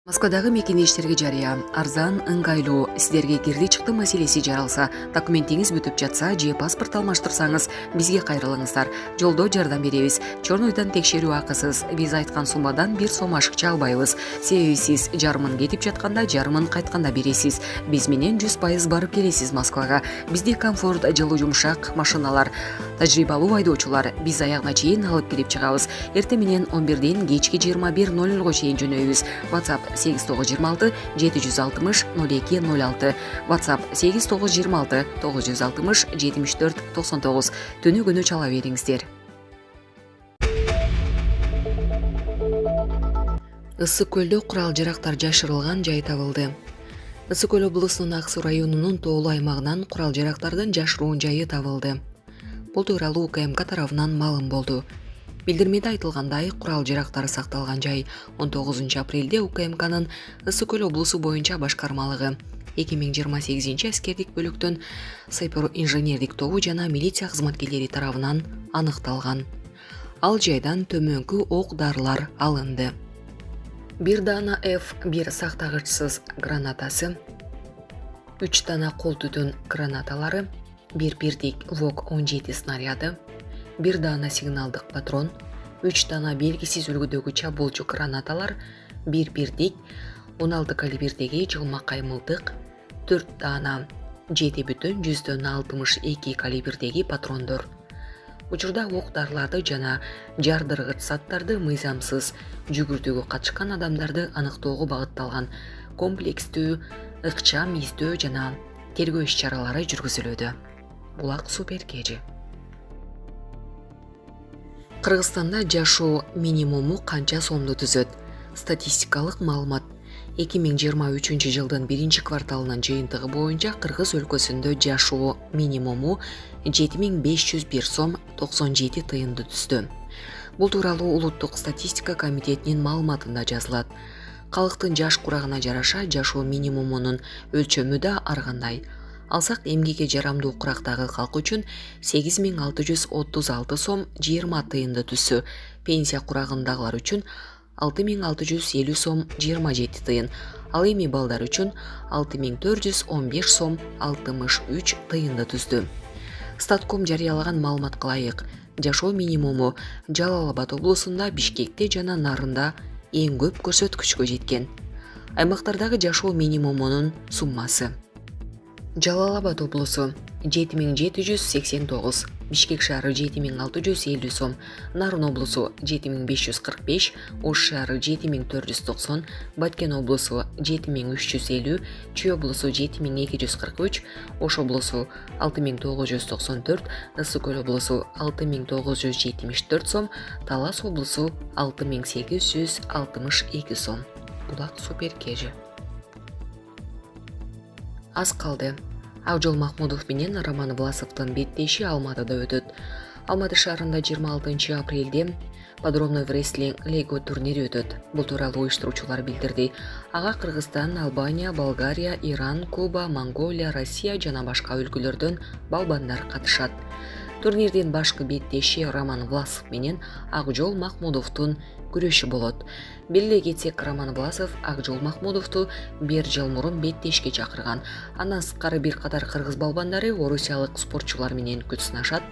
Москвадагы мекендештерге жарыя, арзан, ыңгайлуу, сиздерге кирди чыкты маселеси жаралса, документиңиз бүтүп жатса же паспорт алмаштырсаңыз, бизге кайрылыңыздар. Жолдо жардам беребиз. Чорнойдон текшерүү акысыз. Биз айткан суммадан 1 сом ашыкча албайбыз. Себеби сиз жарымын кетип жатканда, жарымын кайтканда бересиз. Биз менен 100% барып келесиз Москвага. Бизде комфорт, жылуу жумшак машиналар, тажрыйбалуу айдоочулар. Биз аягына чейин алып келип чыгабыз. Эртең менен 11ден кечки 21:00 чейин жөнөйбүз. WhatsApp 8926 760 0206. WhatsApp 8926 960 74 99. Түнү күнү чала бериңиздер. Ысык көлдө курал жарактар жашырылган жай табылды. Ысык көл облусунун Ак Суу районунун тоолуу аймагынан курал жарактардын жашыруун жайы табылды. Бул тууралуу УКМК тарабынан маалым болду. Билдирмеде айтылгандай, курал жарактары сакталган жай 19 апрелде УКМКнын Ысык көл облусу боюнча башкармалыгы 2028 аскердик бөлүктөн сапер инженердик тобу жана милиция кызматкерлери тарабынан аныкталган. Ал жайдан төмөнкү ок-дарылар алынды. 1 дана F1 сактагычсыз гранатасы, 3 дана кол түтүн гранаталары, 1 бирдик ВОК 17 снаряды, 1 дана сигналдык патрон, 3 дана белгисиз үлгүдөгү чабуулчу гранаталар, 1 бирдик 16 калибрдеги жылмакай мылтык, 4 дана 7,62 калибрдеги патрондор. Учурда ок-дарыларды жана жардыргыч заттарды мыйзамсыз жүгүртүүгө катышкан адамдарды аныктоого багытталган комплекстүү ыкчам издөө жана тергөө иш-чаралары жүргүзүлүүдө. Булак супер кежи. Кыргызстанда жашоо минимуму канча сомду түзөт? Статистикалык маалымат. 2023 жылдын 1 кварталынын жыйынтыгы боюнча Кыргыз өлкөсүндө жашоо минимуму 7501 сом 97 тыйынды түздү. Бул тууралуу Улуттук статистика комитетинин маалыматында жазылат. Калктын жаш курагына жараша жашоо минимумунун өлчөмү да ар кандай. Алсак, эмгекке жарамдуу курактагы калк үчүн 8636 сом 20 тыйынды түссө, пенсия курагындагылар үчүн 6650 сом 27 тыйын, ал эми балдар үчүн 6415 сом 63 тыйынды түздү. Статком жарыялаган маалыматка ылайык, жашоо минимуму Жалал Абад облусунда, Бишкекте жана Нарында эң көп көрсөткүчкө жеткен. Аймактардагы жашоо минимумунун суммасы: Жалал Абад облусу 7789, Бишкек шаары 7650 сом, Нарын облусу 7545, Ош шаары 7490, Баткен облусу 7350, Чүй облусу 7243, Ош облусу 6994, Ысык көл облусу 6974 сом, Талас облусу 6862 сом. Булак супер кежи. Аз калды. Акжол Махмудов менен Роман Власовдун беттеши Алматыда өтөт. Алматы шаарында 26 апрелде подробный wrestling лего турнири өтөт. Бул тууралуу уюштуруучулар билдирди. Ага Кыргызстан, Албания, Болгария, Иран, Куба, Монголия, Россия жана башка өлкөлөрдөн балбандар катышат. Турнирдин башкы беттеши Роман Власов менен Акжол Махмудовдун күрөшү болот. Белгилей кетсек, Роман Власов Акжол Махмудовду 1 жыл мурун беттешке чакырган. Андан сырткары бир катар кыргыз балбандары орусиялык спортчулар менен күч сынашат.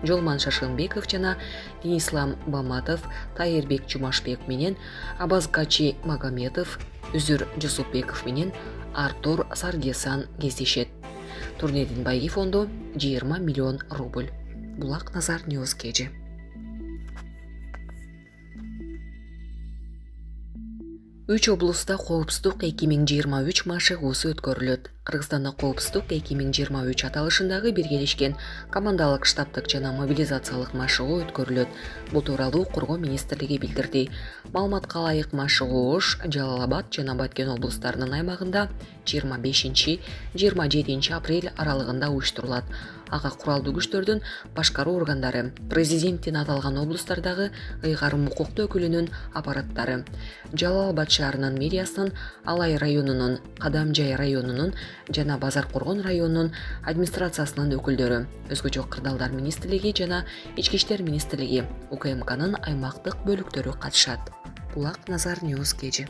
Жолман Шашынбеков жана Денислам Баматов, Тайырбек Жумашбек менен Абазгачи Магометов, Үзүр Жусупбеков менен Артур Саргесан кездешет. Турнирдин байги фонду 20 миллион рубль. Булак Назар Ньюс кежи. Үч облуста коопсуздук 2023 машыгуусу өткөрүлөт. Кыргызстанда коопсуздук 2023 аталышындагы биргелешкен командалык штабтык жана мобилизациялык машыгуу өткөрүлөт. Бул тууралуу Коргоо министрлиги билдирди. Маалыматка ылайык, машыгуу Ош, Жалал Абад жана Баткен облустарынын аймагында 25-27 апрель аралыгында уюштурулат. Ага куралдуу күчтөрдүн башкаруу органдары, президенттин аталган облустардагы ыйгарым укуктуу өкүлүнүн аппараттары, Жалал Абад шаарынын мэриясынын, Алай районунун, Кадамжай районунун жана Базар Коргон районунун администрациясынын өкүлдөрү, өзгө жок кырдаалдар министрлиги жана ички иштер министрлиги, УКМКнын аймактык бөлүктөрү катышат. Булак Назар Ньюс кежи.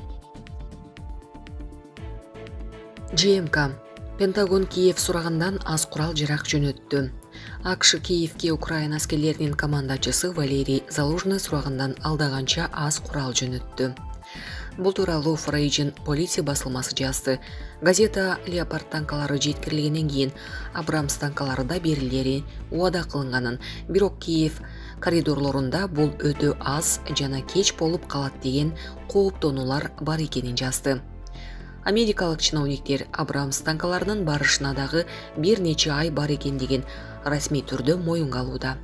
ЖМК. Пентагон Киев сурагандан аз курал жарак жөнөттү. АКШ Киевке Украина аскерлеринин командачысы Валерий Залужный сурагандан алдаганча аз курал жөнөттү. Бул тууралуу Foreign полиция басылмасы жазды. Газета Леопард танкалары жеткирилгенден кийин Абрамс танкалары да берилери убада кылынганын, бирок Киев коридорлорунда бул өтө аз жана кеч болуп калат деген кооптонуулар бар экенин жазды. Америкалык чиновниктер Абрамс танкаларынын барышына дагы бир нече ай бар экендигин расмий түрдө моюнга алууда.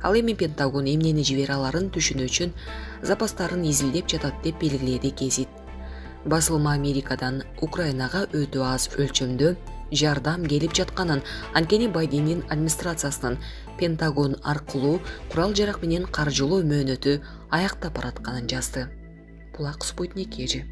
Ал эми Пентагон эмнени жибере аларын түшүнүү үчүн запастарын изилдеп жатат деп белгиледи Гезит. Басылма Америкадан Украинага өтө аз өлчөмдө жардам келип жатканын, анткени Байдендин администрациясынын Пентагон аркылуу курал жарак менен каржылоо мөөнөтү аяктап баратканын жазды. Булак Спутник эже.